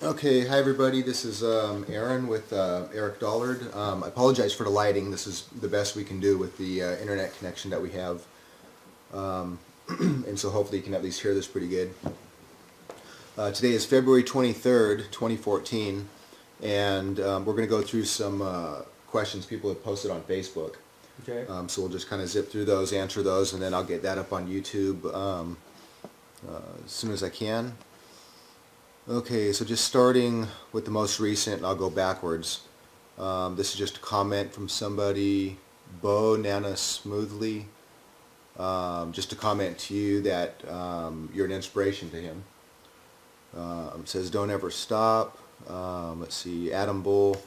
Okay, hi everybody. This is Aaron with Eric Dollard. I apologize for the lighting. This is the best we can do with the internet connection that we have. And so hopefully you can at least hear this pretty good. Today is February 23rd, 2014, and we're going to go through some questions people have posted on Facebook. Okay. So we'll just kind of zip through those, answer those, and then I'll get that up on YouTube as soon as I can. Okay, so just starting with the most recent, and I'll go backwards. This is just a comment from somebody, Bo Nana Smoothly. Just a comment to you that you're an inspiration to him. Says, don't ever stop. Let's see, Adam Bull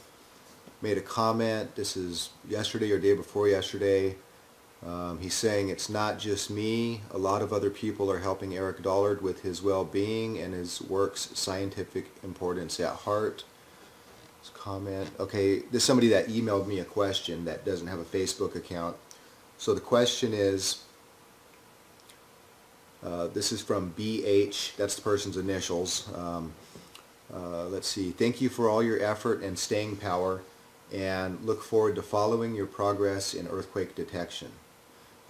made a comment. This is yesterday or day before yesterday. He's saying, it's not just me. A lot of other people are helping Eric Dollard with his well-being and his work's scientific importance at heart. This comment. Okay, this is somebody that emailed me a question that doesn't have a Facebook account. So the question is, this is from BH, that's the person's initials. Let's see, thank you for all your effort and staying power, and look forward to following your progress in earthquake detection.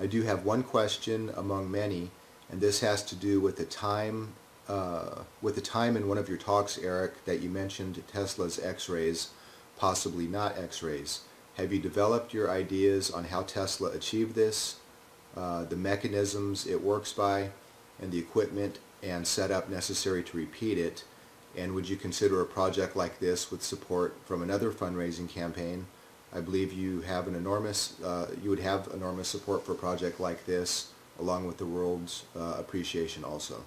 I do have one question among many, and this has to do with the time in one of your talks, Eric, that you mentioned Tesla's X-rays, possibly not X-rays. Have you developed your ideas on how Tesla achieved this, the mechanisms it works by, and the equipment and setup necessary to repeat it? And would you consider a project like this with support from another fundraising campaign? I believe you have an enormous, you would have enormous support for a project like this, along with the world's appreciation also.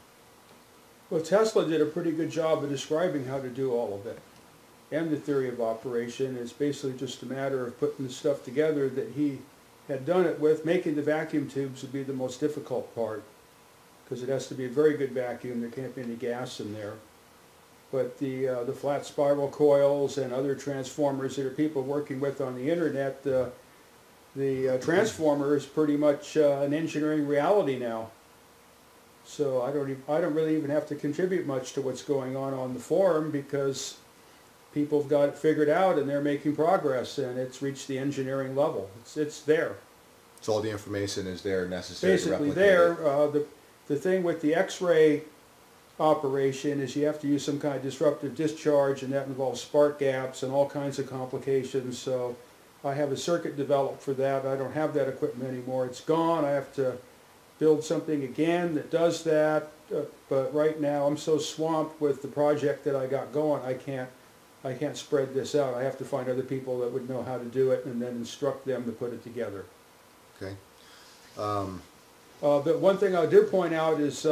Well, Tesla did a pretty good job of describing how to do all of it. And the theory of operation is basically just a matter of putting the stuff together that he had done it with. Making the vacuum tubes would be the most difficult part, because it has to be a very good vacuum. There can't be any gas in there. But the flat spiral coils and other transformers that are people working with on the internet, the transformer is pretty much an engineering reality now. So I don't really even have to contribute much to what's going on the forum, because people have got it figured out and they're making progress, and it's reached the engineering level. It's there. So all the information is there necessary to replicate there. it. The thing with the X-ray operation is you have to use some kind of disruptive discharge, and that involves spark gaps and all kinds of complications. So I have a circuit developed for that. I don't have that equipment anymore. It's gone. I have to build something again that does that. But right now I'm so swamped with the project that I got going, I can't spread this out. I have to find other people that would know how to do it and then instruct them to put it together. Okay. But one thing I did point out is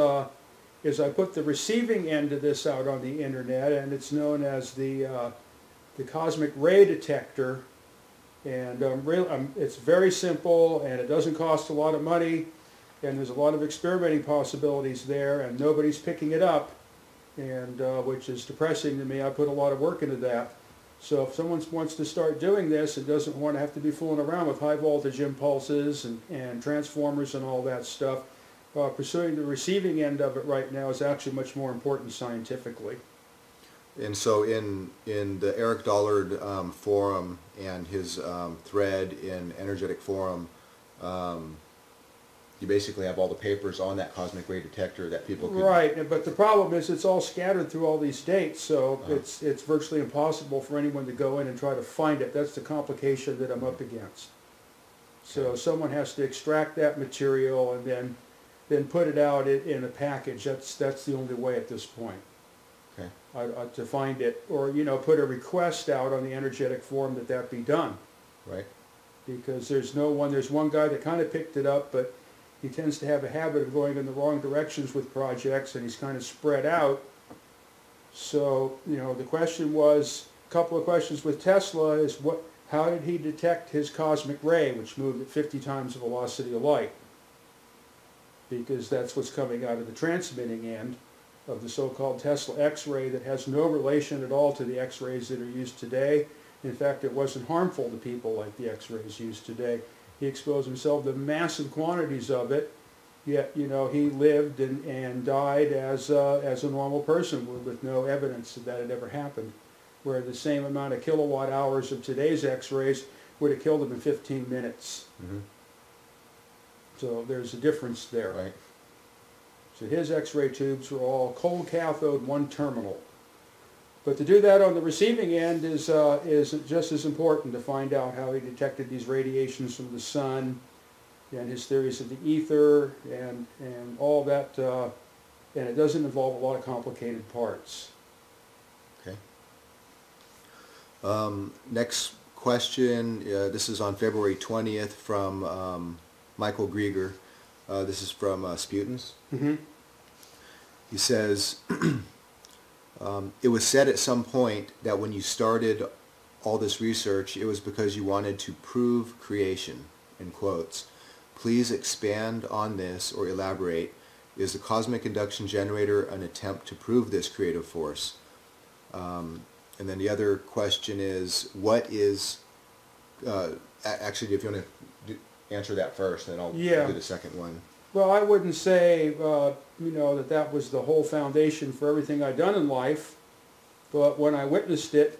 I put the receiving end of this out on the internet, and it's known as the cosmic ray detector. And it's very simple, and it doesn't cost a lot of money, and there's a lot of experimenting possibilities there, and nobody's picking it up, and which is depressing to me. I put a lot of work into that. So if someone wants to start doing this and doesn't want to have to be fooling around with high voltage impulses and transformers and all that stuff, pursuing the receiving end of it right now is actually much more important scientifically. And so in the Eric Dollard forum and his thread in Energetic Forum, you basically have all the papers on that cosmic ray detector that people can... Right, but the problem is it's all scattered through all these dates, so it's virtually impossible for anyone to go in and try to find it. That's the complication that I'm up against. So someone has to extract that material and then put it out in a package. That's the only way at this point. Okay. To find it, or put a request out on the Energetic Forum that be done. Right. Because there's one guy that kind of picked it up, but he tends to have a habit of going in the wrong directions with projects, and he's kind of spread out. So the question was, a couple of questions with Tesla is how did he detect his cosmic ray, which moved at 50 times the velocity of light? Because that's what's coming out of the transmitting end of the so-called Tesla X-ray that has no relation at all to the X-rays that are used today. In fact, it wasn't harmful to people like the X-rays used today. He exposed himself to massive quantities of it, Yet, you know, he lived and died as a normal person with no evidence that had ever happened. Where the same amount of kilowatt hours of today's X-rays would have killed him in 15 minutes. Mm-hmm. So there's a difference there. Right. So his X-ray tubes were all cold cathode, one terminal. But to do that on the receiving end is just as important, to find out how he detected these radiations from the sun, and his theories of the ether, and all that, and it doesn't involve a lot of complicated parts. Okay. Next question, this is on February 20th from Michael Grieger. This is from Sputins. Mm-hmm. He says, it was said at some point that when you started all this research, it was because you wanted to prove creation, in quotes. Please expand on this or elaborate. Is the cosmic induction generator an attempt to prove this creative force? And then the other question is, what is, actually, if you want to answer that first, then I'll do the second one. Well, I wouldn't say, you know, that was the whole foundation for everything I'd done in life, but when I witnessed it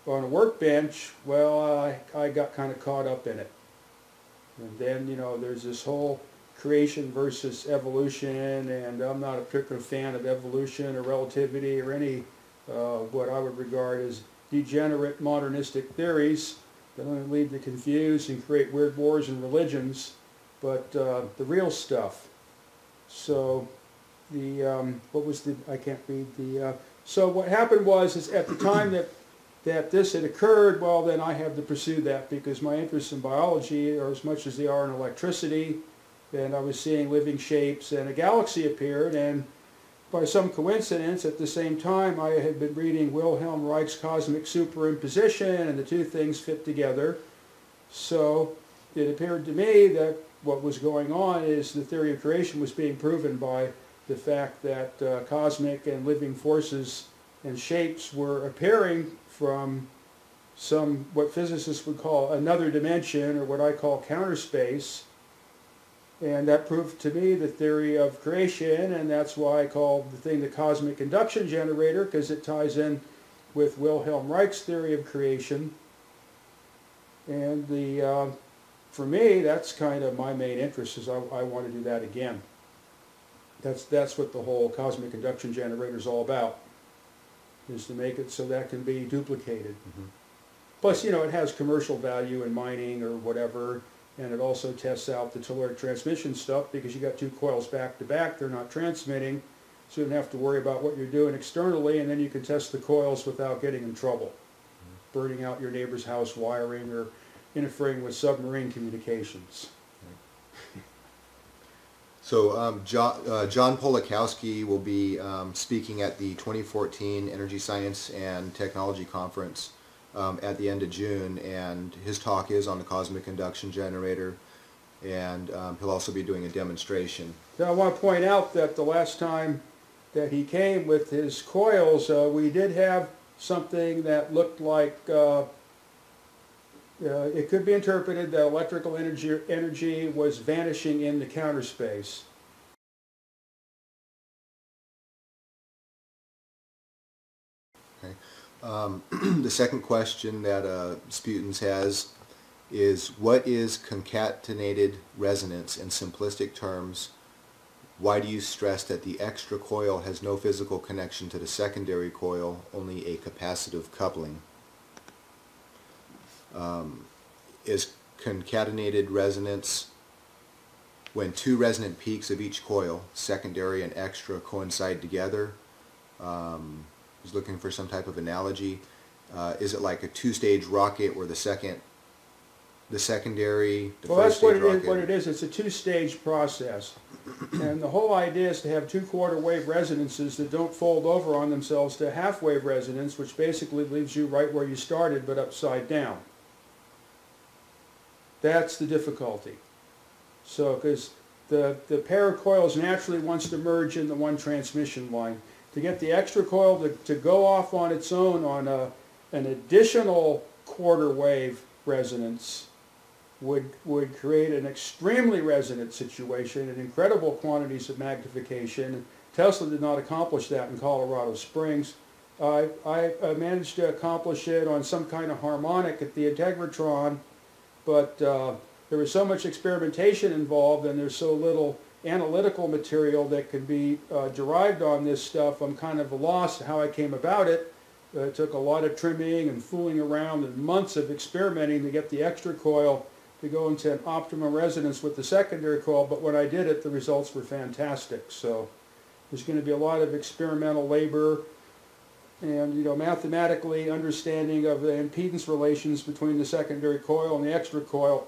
on a workbench, well, I got kind of caught up in it. And then, you know, there's this whole creation versus evolution, and I'm not a particular fan of evolution or relativity or any what I would regard as degenerate modernistic theories that only lead to confuse and create weird wars and religions, but the real stuff. So what was the, I can't read the, so what happened was, is at the time that this had occurred, well, then I had to pursue that, because my interests in biology are as much as they are in electricity, and I was seeing living shapes, and a galaxy appeared, and by some coincidence, at the same time, I had been reading Wilhelm Reich's Cosmic Superimposition, and the two things fit together. So it appeared to me that what was going on is the theory of creation was being proven by the fact that cosmic and living forces and shapes were appearing from some, what physicists would call another dimension, or what I call counter space. And that proved to me the theory of creation, and that's why I call the thing the cosmic induction generator, because it ties in with Wilhelm Reich's theory of creation. And for me, that's kind of my main interest, is I want to do that again. That's what the whole cosmic induction generator is all about, is to make it so that can be duplicated. Mm-hmm. Plus, you know, it has commercial value in mining or whatever. And it also tests out the telluric transmission stuff, because you got two coils back to back, they're not transmitting, so you don't have to worry about what you're doing externally, and then you can test the coils without getting in trouble, burning out your neighbor's house wiring or interfering with submarine communications. So John Polakowski will be speaking at the 2014 Energy Science and Technology Conference at the end of June, and his talk is on the cosmic induction generator, and he'll also be doing a demonstration. Now I want to point out that the last time that he came with his coils, we did have something that looked like it could be interpreted that electrical energy was vanishing in the counter space. Okay. The second question that Sputins has is, what is concatenated resonance in simplistic terms? Why do you stress that the extra coil has no physical connection to the secondary coil, only a capacitive coupling? Is concatenated resonance when two resonant peaks of each coil, secondary and extra, coincide together? He's looking for some type of analogy. Is it like a two-stage rocket where the secondary, the first stage rocket? That's what it is. It's a two-stage process. And the whole idea is to have two quarter-wave resonances that don't fold over on themselves to a half-wave resonance, which basically leaves you right where you started, but upside down. That's the difficulty. So, because the pair of coils naturally wants to merge in the one transmission line. To get the extra coil to go off on its own on an additional quarter wave resonance, would create an extremely resonant situation and incredible quantities of magnification. Tesla did not accomplish that in Colorado Springs. I managed to accomplish it on some kind of harmonic at the integratron, but there was so much experimentation involved and there's so little analytical material that could be derived on this stuff. I'm kind of lost how I came about it. It took a lot of trimming and fooling around and months of experimenting to get the extra coil to go into an optimum resonance with the secondary coil, but when I did it, the results were fantastic. So there's going to be a lot of experimental labor and, you know, mathematically understanding of the impedance relations between the secondary coil and the extra coil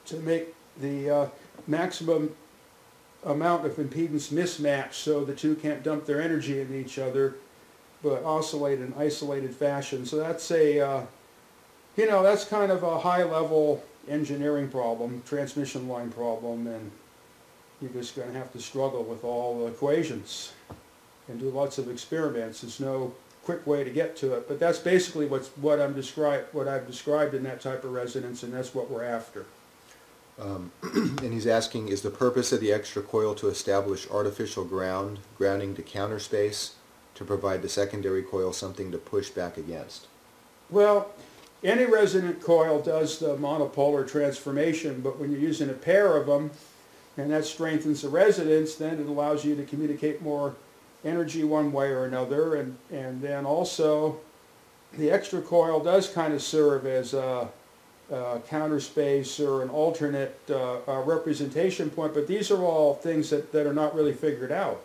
to make the maximum amount of impedance mismatch so the two can't dump their energy into each other but oscillate in isolated fashion. So that's a, you know, that's kind of a high-level engineering problem, transmission line problem, and you're just going to have to struggle with all the equations and do lots of experiments. There's no quick way to get to it, but that's basically what I've described in that type of resonance, and that's what we're after. And he's asking, is the purpose of the extra coil to establish artificial grounding to counter space, to provide the secondary coil something to push back against? Well, any resonant coil does the monopolar transformation, but when you're using a pair of them, and that strengthens the resonance, then it allows you to communicate more energy one way or another, and then also the extra coil does kind of serve as a counter space or an alternate representation point, but these are all things that are not really figured out.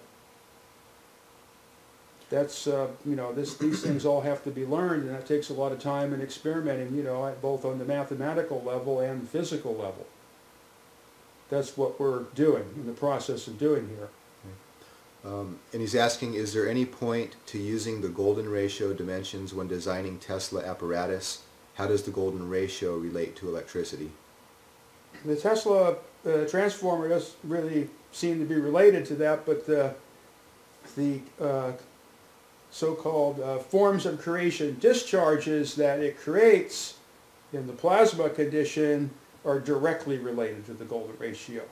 That's, you know, these things all have to be learned, and that takes a lot of time and experimenting, you know, both on the mathematical level and the physical level. That's what we're doing, in the process of doing here. And he's asking, is there any point to using the golden ratio dimensions when designing Tesla apparatus? How does the golden ratio relate to electricity? The Tesla transformer doesn't really seem to be related to that, but the so-called forms of creation discharges that it creates in the plasma condition are directly related to the golden ratio.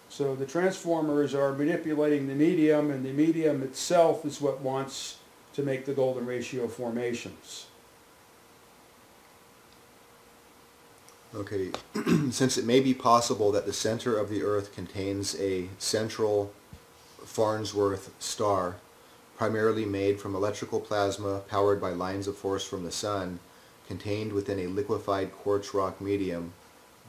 So the transformers are manipulating the medium, and the medium itself is what wants to make the golden ratio formations. Okay, since it may be possible that the center of the Earth contains a central Farnsworth star, primarily made from electrical plasma powered by lines of force from the sun, contained within a liquefied quartz rock medium,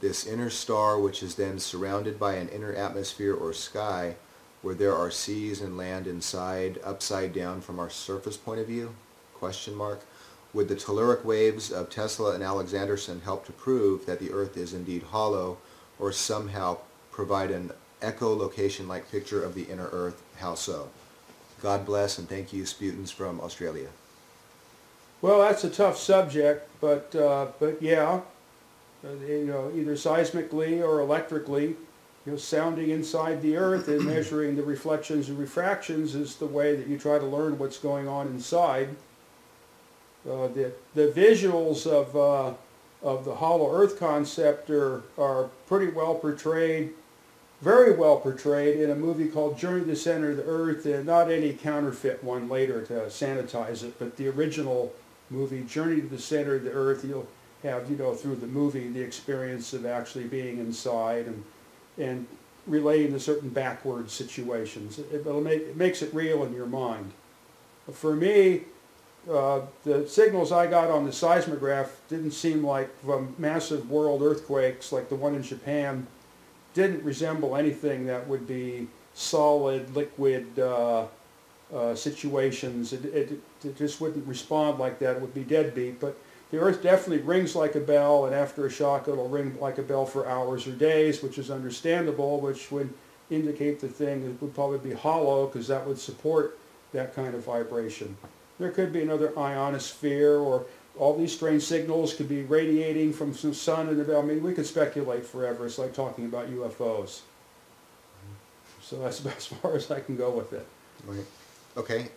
this inner star, which is then surrounded by an inner atmosphere or sky, where there are seas and land inside, upside down from our surface point of view? Question mark. Would the telluric waves of Tesla and Alexanderson help to prove that the Earth is indeed hollow, or somehow provide an echolocation-like picture of the inner Earth? How so? God bless, and thank you, Sputins from Australia. Well, that's a tough subject, but yeah, you know, either seismically or electrically, you know, sounding inside the Earth and measuring the reflections and refractions is the way that you try to learn what's going on inside. The visuals of the hollow Earth concept are pretty well portrayed, very well portrayed, in a movie called Journey to the Center of the Earth, and not any counterfeit one later to sanitize it, but the original movie, Journey to the Center of the Earth. You'll have, you know, through the movie, the experience of actually being inside and relating to certain backward situations. It makes it real in your mind. For me, the signals I got on the seismograph didn't seem like, from massive world earthquakes like the one in Japan, didn't resemble anything that would be solid, liquid situations. It just wouldn't respond like that. It would be deadbeat. But the Earth definitely rings like a bell, and after a shock it'll ring like a bell for hours or days, which is understandable, which would indicate the thing would probably be hollow, because that would support that kind of vibration. There could be another ionosphere, or all these strange signals could be radiating from some sun in the, I mean, we could speculate forever. It's like talking about UFOs. So that's about as far as I can go with it. Right. Okay.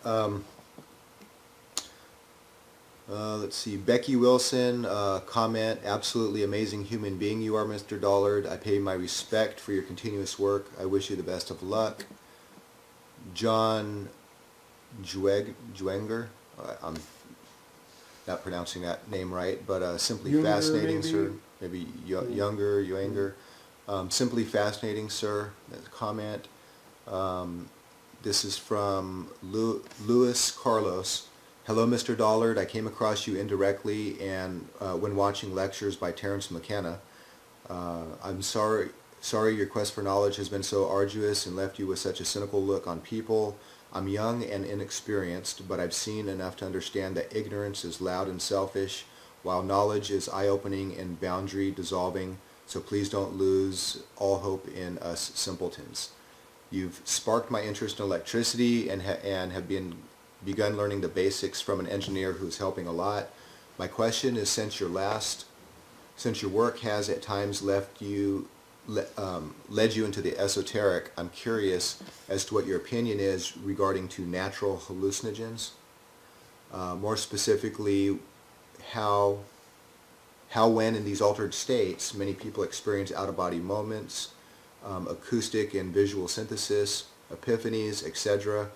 Let's see, Becky Wilson, comment, absolutely amazing human being you are, Mr. Dollard. I pay my respect for your continuous work. I wish you the best of luck. John Juenger, I'm not pronouncing that name right, but simply Younger, fascinating, maybe? sir. Maybe Younger, Juenger. Simply fascinating, sir. That's a comment. This is from Luis Carlos. Hello, Mr. Dollard. I came across you indirectly and when watching lectures by Terence McKenna. I'm sorry your quest for knowledge has been so arduous and left you with such a cynical look on people. I'm young and inexperienced, but I've seen enough to understand that ignorance is loud and selfish, while knowledge is eye-opening and boundary-dissolving, so please don't lose all hope in us simpletons. You've sparked my interest in electricity and have begun learning the basics from an engineer who's helping a lot. My question is, since your work has at times led you into the esoteric, I'm curious as to what your opinion is regarding to natural hallucinogens. More specifically, how when in these altered states many people experience out-of-body moments, acoustic and visual synthesis, epiphanies, etc.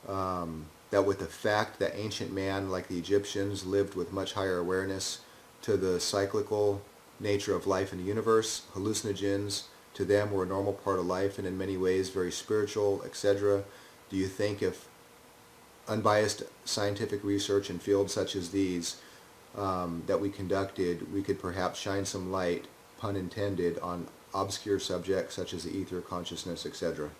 That with the fact that ancient man, like the Egyptians, lived with much higher awareness to the cyclical nature of life in the universe, hallucinogens to them were a normal part of life and in many ways very spiritual, etc. Do you think if unbiased scientific research in fields such as these that we conducted, we could perhaps shine some light, pun intended, on obscure subjects such as the ether, consciousness, etc.?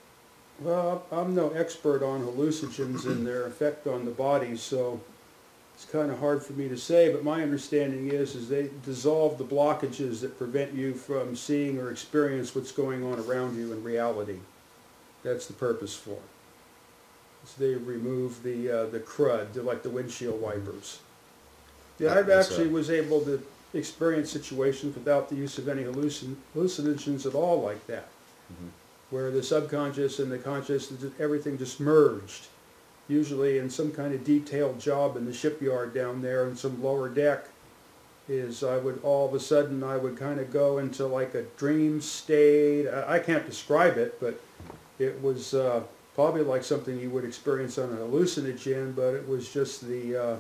Well, I'm no expert on hallucinogens and their effect on the body, so it's kind of hard for me to say, but my understanding is they dissolve the blockages that prevent you from seeing or experience what's going on around you in reality. That's the purpose for it. So they remove the crud, like the windshield wipers. Yeah, I actually was able to experience situations without the use of any hallucinogens at all like that. Mm-hmm. Where the subconscious and the conscious, everything just merged. Usually in some kind of detailed job in the shipyard down there in some lower deck, all of a sudden I would kind of go into like a dream state. I can't describe it, but it was probably like something you would experience on a hallucinogen, but it was just the,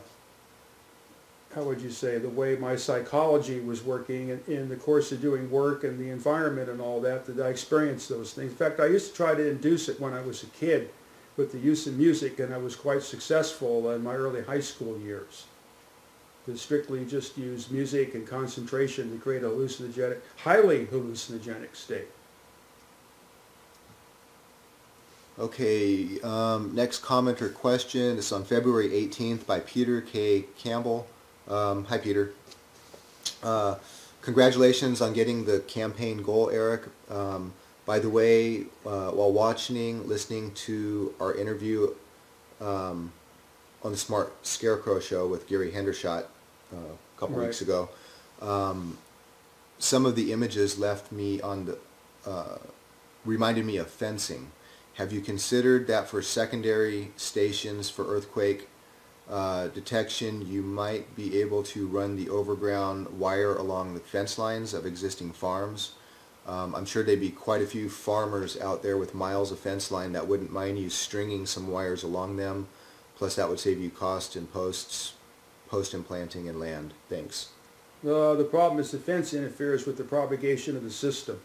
how would you say, the way my psychology was working in the course of doing work and the environment and all that I experienced those things. In fact, I used to try to induce it when I was a kid with the use of music, and I was quite successful in my early high school years. To strictly just use music and concentration to create a highly hallucinogenic state. Okay, next comment or question is on February 18th by Peter K. Campbell. Hi, Peter. Congratulations on getting the campaign goal, Eric. By the way, while listening to our interview on the Smart Scarecrow show with Gary Hendershot a couple weeks ago, some of the images left me reminded me of fencing. Have you considered that for secondary stations for earthquake detection, you might be able to run the overground wire along the fence lines of existing farms? I'm sure there'd be quite a few farmers out there with miles of fence line that wouldn't mind you stringing some wires along them. Plus that would save you cost in post-implanting and land. Thanks. The problem is the fence interferes with the propagation of the system.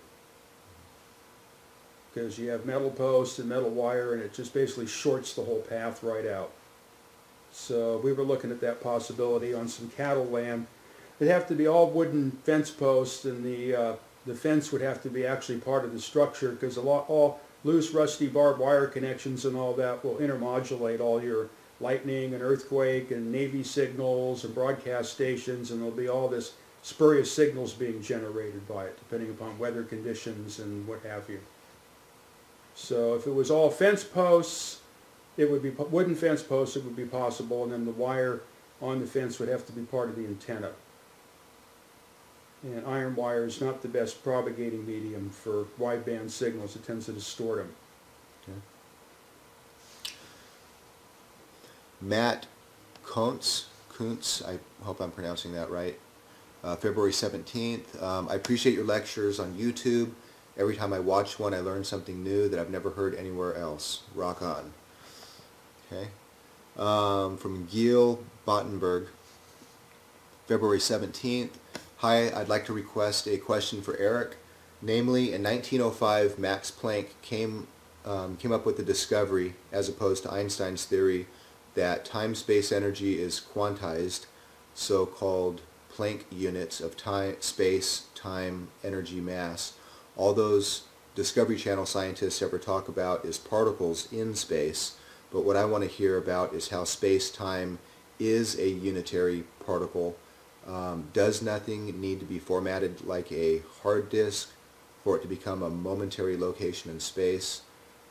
Because you have metal posts and metal wire, and it just basically shorts the whole path right out. So we were looking at that possibility on some cattle land. It'd have to be all wooden fence posts, and the fence would have to be actually part of the structure, because all loose, rusty barbed wire connections and all that will intermodulate all your lightning and earthquake and Navy signals and broadcast stations, and there'll be all this spurious signals being generated by it, depending upon weather conditions and what have you. So if it was all fence posts, it would be wooden fence posts, it would be possible, and then the wire on the fence would have to be part of the antenna. And iron wire is not the best propagating medium for wideband signals. It tends to distort them. Okay. Matt Kuntz Kuntz, I hope I'm pronouncing that right, February 17th. I appreciate your lectures on YouTube. Every time I watch one, I learn something new that I've never heard anywhere else. Rock on. Okay. From Gil Bottenberg, February 17th. Hi, I'd like to request a question for Eric. Namely, in 1905, Max Planck came up with the discovery, as opposed to Einstein's theory, that time-space energy is quantized, so-called Planck units of time, space, time, energy, mass. All those Discovery Channel scientists ever talk about is particles in space, but what I want to hear about is how space-time is a unitary particle. Does nothing need to be formatted like a hard disk for it to become a momentary location in space?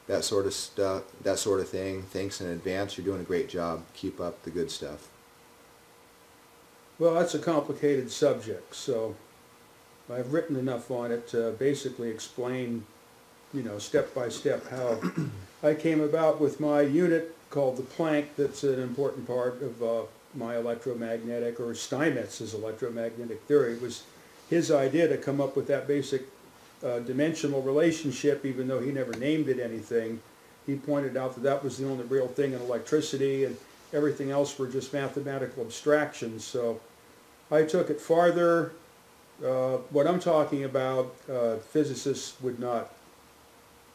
That sort of stuff, that sort of thing. Thanks in advance. You're doing a great job. Keep up the good stuff. Well, that's a complicated subject, so I've written enough on it to basically explain, step by step how I came about with my unit called the Planck. That's an important part of my electromagnetic, or Steinmetz's electromagnetic theory. It was his idea to come up with that basic dimensional relationship, even though he never named it anything. He pointed out that that was the only real thing in electricity, and everything else were just mathematical abstractions. So I took it farther. What I'm talking about, physicists would not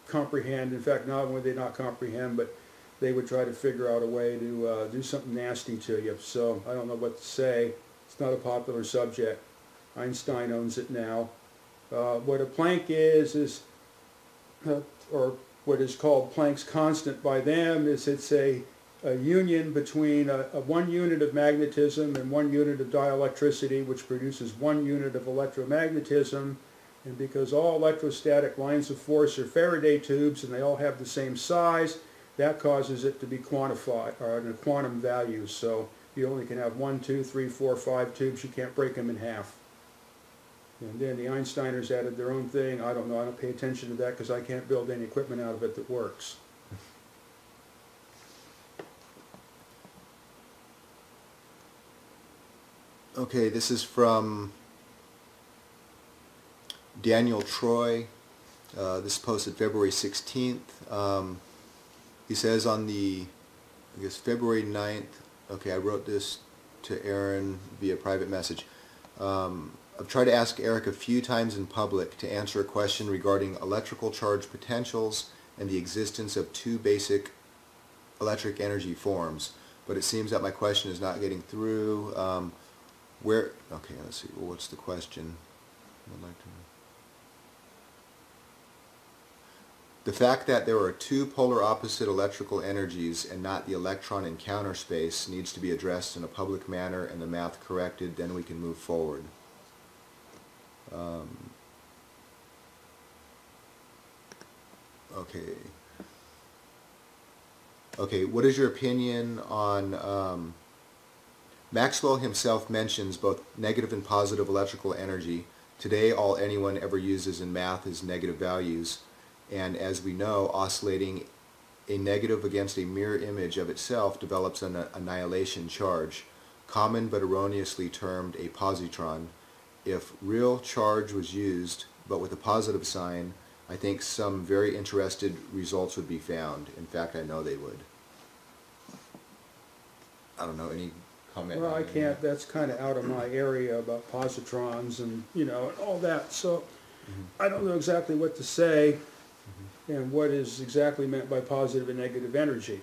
comprehend. In fact, not only would they not comprehend, but they would try to figure out a way to do something nasty to you. So I don't know what to say. It's not a popular subject. Einstein owns it now. What a Planck is or what is called Planck's constant by them, is it's a union between one unit of magnetism and one unit of dielectricity, which produces one unit of electromagnetism. And because all electrostatic lines of force are Faraday tubes and they all have the same size, that causes it to be quantified, or in a quantum value. So you only can have 1, 2, 3, 4, 5 tubes. You can't break them in half. And then the Einsteiners added their own thing. I don't know. I don't pay attention to that because I can't build any equipment out of it that works. Okay, this is from Daniel Troy. This is posted February 16th. He says on the, I guess, February 9th, okay, I wrote this to Aaron via private message. I've tried to ask Eric a few times in public to answer a question regarding electrical charge potentials and the existence of two basic electric energy forms, but it seems that my question is not getting through. Okay, let's see, well, what's the question? I'd like to know. The fact that there are two polar opposite electrical energies and not the electron in counter space needs to be addressed in a public manner and the math corrected, then we can move forward. Okay, what is your opinion on Maxwell himself mentions both negative and positive electrical energy. Today all anyone ever uses in math is negative values, and as we know, oscillating a negative against a mirror image of itself develops an annihilation charge, common but erroneously termed a positron. If real charge was used, but with a positive sign, I think some very interesting results would be found. In fact, I know they would. I don't know, any comment? Well, I can't, that's kind of out of my area about positrons and, all that. So I don't know exactly what to say and what is exactly meant by positive and negative energy.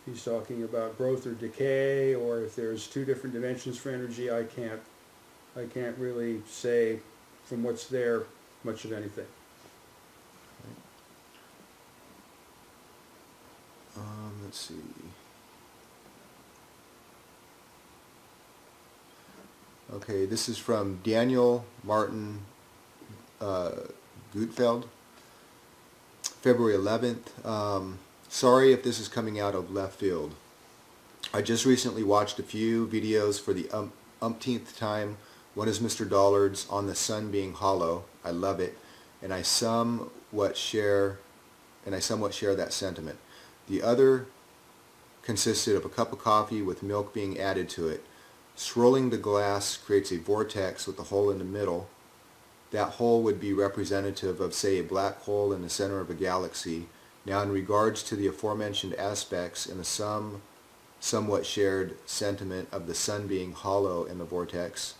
If he's talking about growth or decay, or if there's two different dimensions for energy, I can't really say from what's there much of anything. Let's see. Okay, this is from Daniel Martin Gutfeld, February 11th. Sorry if this is coming out of left field. I just recently watched a few videos for the umpteenth time. One is Mr. Dollard's on the sun being hollow. I love it, and I somewhat share that sentiment. The other consisted of a cup of coffee with milk being added to it. Swirling the glass creates a vortex with a hole in the middle. That hole would be representative of, say, a black hole in the center of a galaxy. Now, in regards to the aforementioned aspects and the somewhat shared sentiment of the sun being hollow in the vortex,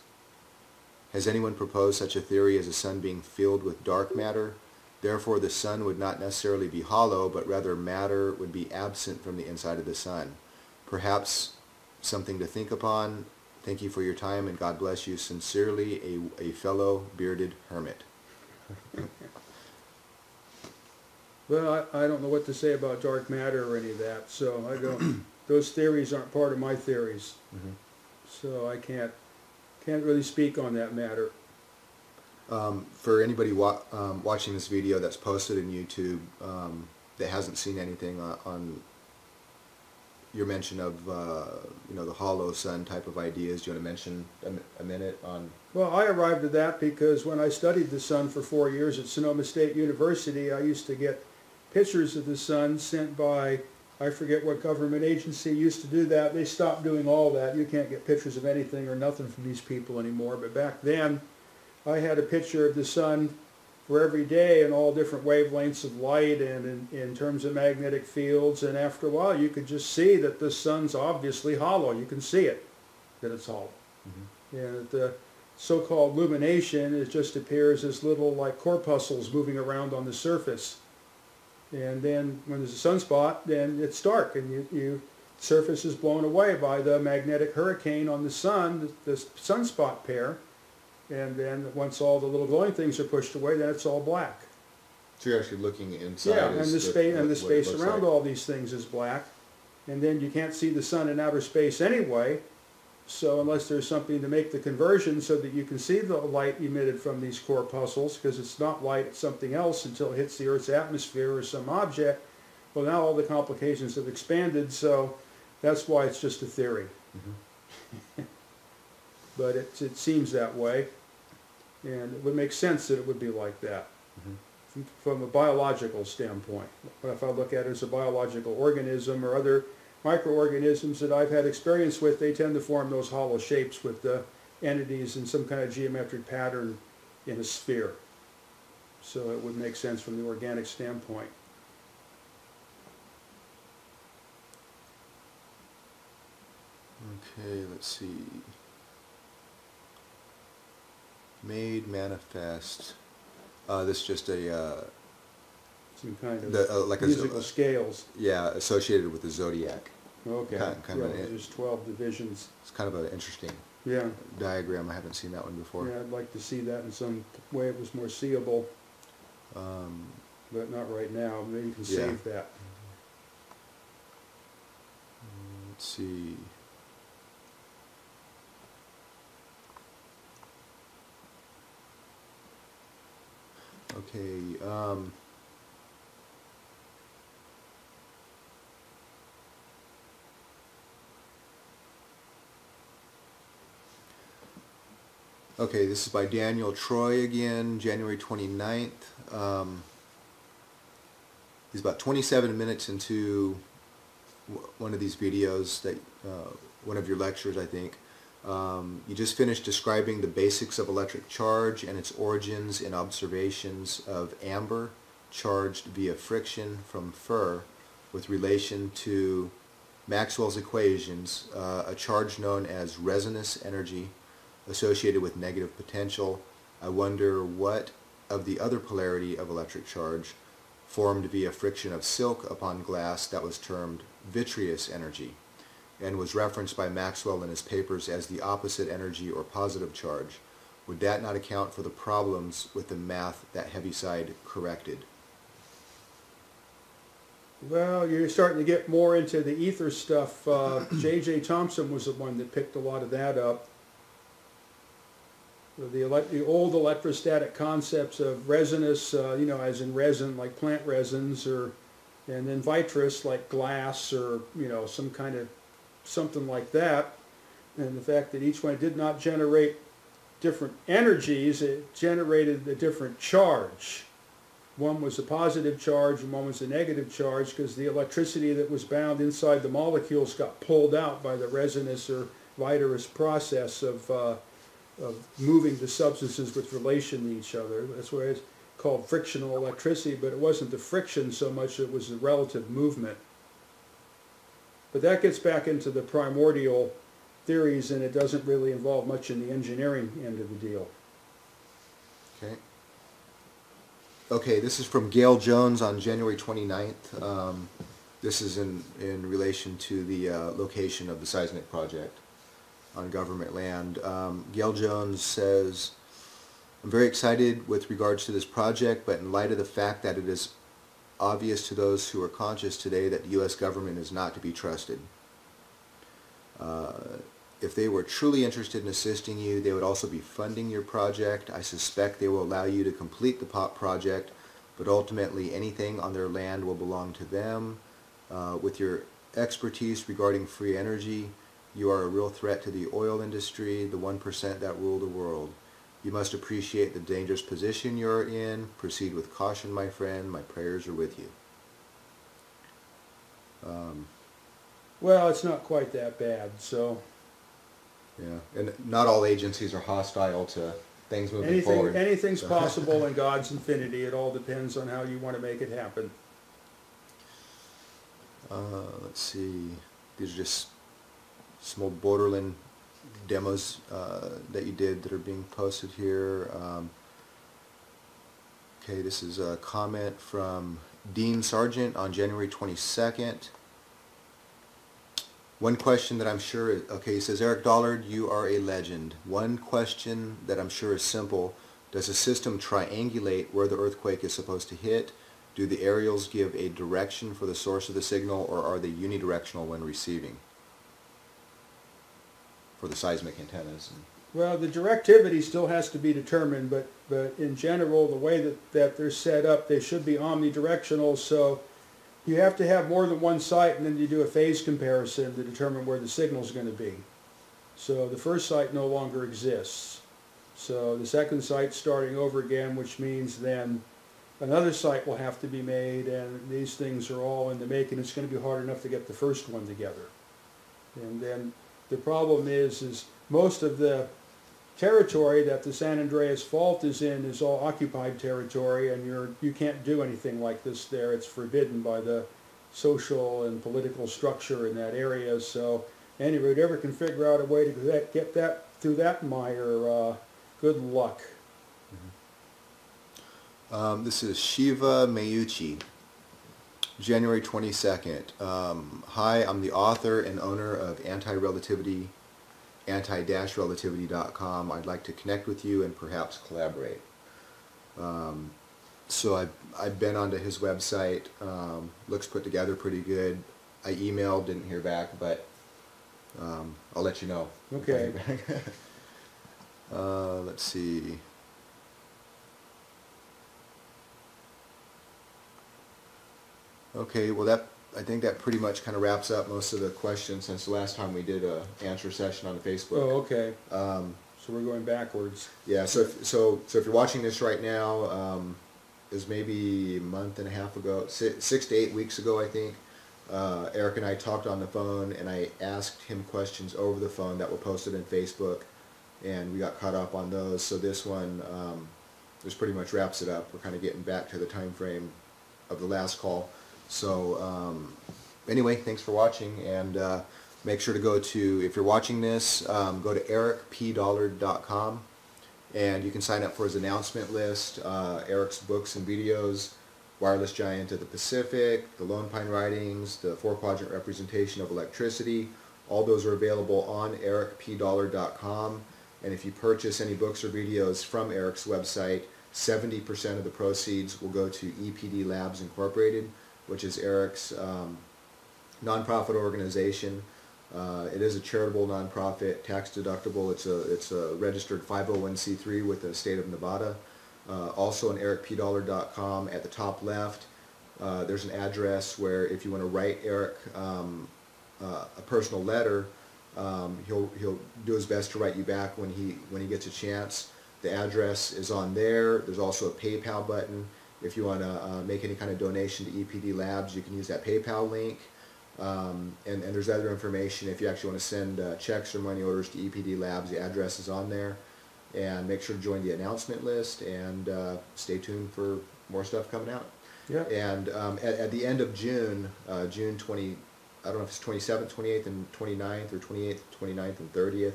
has anyone proposed such a theory as a sun being filled with dark matter? Therefore, the sun would not necessarily be hollow, but rather matter would be absent from the inside of the sun. Perhaps something to think upon. Thank you for your time, and God bless you. Sincerely, a fellow bearded hermit. Well, I don't know what to say about dark matter or any of that, so I don't. Those theories aren't part of my theories, so I can't really speak on that matter. For anybody watching this video that's posted in YouTube that hasn't seen anything on your mention of the hollow sun type of ideas, do you want to mention a minute on? Well, I arrived at that because when I studied the sun for 4 years at Sonoma State University, I used to get pictures of the sun sent by, I forget what government agency used to do that. They stopped doing all that. You can't get pictures of anything or nothing from these people anymore. But back then, I had a picture of the sun for every day in all different wavelengths of light and in terms of magnetic fields. And after a while, you could just see that the sun's obviously hollow. You can see it, that it's hollow. And the so-called lumination, it just appears as little like corpuscles moving around on the surface. And then when there's a sunspot, then it's dark, and the surface is blown away by the magnetic hurricane on the sun, the sunspot pair. And then once all the little glowing things are pushed away, then it's all black. So you're actually looking inside. Yeah, and the space around all these things is black. And then you can't see the sun in outer space anyway. So unless there's something to make the conversion so that you can see the light emitted from these corpuscles, because it's not light, it's something else until it hits the Earth's atmosphere or some object. Well, now all the complications have expanded, so that's why it's just a theory. But it seems that way. And it would make sense that it would be like that from a biological standpoint. But if I look at it as a biological organism or other microorganisms that I've had experience with, they tend to form those hollow shapes with the entities in some kind of geometric pattern in a sphere. So it would make sense from the organic standpoint. Okay, let's see. Made manifest. This is just a some kind of like musical scales. Yeah, associated with the zodiac. Okay. Kind of there's 12 divisions. It's kind of an interesting diagram. I haven't seen that one before. Yeah, I'd like to see that in some way it was more seeable. But not right now. Maybe you can save that. Let's see. Okay. Okay, this is by Daniel Troy again, January 29th. He's about 27 minutes into one of these videos, that one of your lectures, I think. You just finished describing the basics of electric charge and its origins and observations of amber charged via friction from fur with relation to Maxwell's equations, a charge known as resinous energy associated with negative potential. I wonder what of the other polarity of electric charge formed via friction of silk upon glass that was termed vitreous energy, and was referenced by Maxwell in his papers as the opposite energy or positive charge. Would that not account for the problems with the math that Heaviside corrected? Well, you're starting to get more into the ether stuff. J.J. Thomson was the one that picked a lot of that up. The old electrostatic concepts of resinous, as in resin, like plant resins, and then vitreous, like glass, or some kind of something like that. And the fact that each one did not generate different energies, it generated a different charge. one was a positive charge and one was a negative charge, because the electricity that was bound inside the molecules got pulled out by the resinous or vitreous process of moving the substances with relation to each other. That's why it's called frictional electricity, but it wasn't the friction so much, it was the relative movement. But that gets back into the primordial theories, and it doesn't really involve much in the engineering end of the deal. Okay. Okay, this is from Gail Jones on January 29th. This is in relation to the location of the seismic project on government land. Gail Jones says, I'm very excited with regards to this project, but in light of the fact that it is obvious to those who are conscious today that the U.S. government is not to be trusted. If they were truly interested in assisting you, they would also be funding your project. I suspect they will allow you to complete the POP project, but ultimately anything on their land will belong to them. With your expertise regarding free energy, you are a real threat to the oil industry, the 1% that rule the world. You must appreciate the dangerous position you are in. Proceed with caution, my friend. My prayers are with you. Well, it's not quite that bad, so... Yeah, and not all agencies are hostile to things moving forward. Anything's possible in God's infinity. It all depends on how you want to make it happen. Let's see. These are just small borderland demos that you did that are being posted here. Okay, this is a comment from Dean Sargent on January 22nd. One question that I'm sure is, okay, he says, Eric Dollard, you are a legend. One question that I'm sure is simple. Does the system triangulate where the earthquake is supposed to hit? Do the aerials give a direction for the source of the signal, or are they unidirectional when receiving? For the seismic antennas. Well, the directivity still has to be determined, but in general, the way that they're set up, they should be omnidirectional, so you have to have more than one site, and then you do a phase comparison to determine where the signal is going to be. So the first site no longer exists. So the second site's starting over again, which means then another site will have to be made, and these things are all in the making. It's going to be hard enough to get the first one together. And then the problem is most of the territory that the San Andreas Fault is in is all occupied territory, and you can't do anything like this there. It's forbidden by the social and political structure in that area. So anyway, whoever can figure out a way to get that through that mire, good luck. This is Shiva Mayuchi, January 22nd. Hi, I'm the author and owner of anti-relativity.com. I'd like to connect with you and perhaps collaborate. So I've been onto his website. Looks put together pretty good. I emailed, didn't hear back, but I'll let you know. Okay. Let's see. Okay, well I think that pretty much kind of wraps up most of the questions since the last time we did a answer session on Facebook. Oh, okay. So we're going backwards. Yeah. So if you're watching this right now, it was maybe a month and a half ago, 6 to 8 weeks ago, I think. Eric and I talked on the phone, and I asked him questions over the phone that were posted in Facebook, and we got caught up on those. So this one, this pretty much wraps it up. We're kind of getting back to the time frame of the last call. So anyway, thanks for watching, and make sure to go to, if you're watching this, go to ericpdollard.com, and you can sign up for his announcement list, Eric's books and videos, Wireless Giant of the Pacific, the Lone Pine Writings, the 4-quadrant representation of electricity. All those are available on ericpdollard.com, and if you purchase any books or videos from Eric's website, 70% of the proceeds will go to EPD Labs Incorporated, which is Eric's nonprofit organization. It is a charitable nonprofit, tax deductible. It's a registered 501c3 with the state of Nevada. Also on ericpdollard.com, at the top left, there's an address where if you want to write Eric a personal letter, he'll do his best to write you back when he gets a chance. The address is on there. There's also a PayPal button. If you want to make any kind of donation to EPD Labs, you can use that PayPal link. And there's other information if you actually want to send checks or money orders to EPD Labs. The address is on there. And make sure to join the announcement list, and stay tuned for more stuff coming out. Yeah. And at the end of June, June 20, I don't know if it's 27th, 28th, and 29th, or 28th, 29th, and 30th,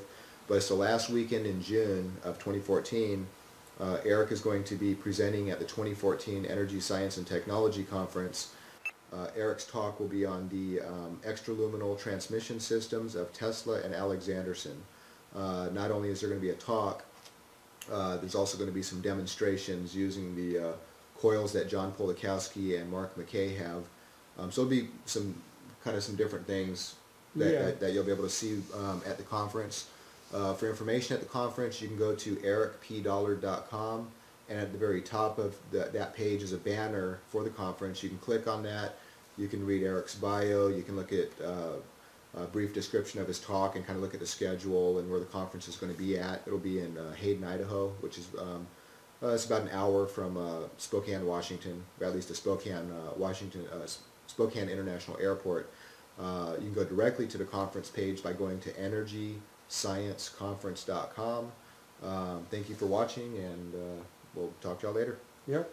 but it's the last weekend in June of 2014. Eric is going to be presenting at the 2014 Energy Science and Technology Conference. Eric's talk will be on the extraluminal transmission systems of Tesla and Alexanderson. Not only is there going to be a talk, there's also going to be some demonstrations using the coils that John Polakowski and Mark McKay have. So it'll be some different things that you'll be able to see at the conference. For information at the conference, you can go to ericpdollar.com, and at the very top of that page is a banner for the conference. You can click on that. You can read Eric's bio. You can look at a brief description of his talk and kind of look at the schedule and where the conference is going to be at. It'll be in Hayden, Idaho, which is it's about an hour from Spokane, Washington, or at least the Spokane, Spokane International Airport. You can go directly to the conference page by going to energyscienceconference.com. Thank you for watching, and we'll talk to y'all later. Yep.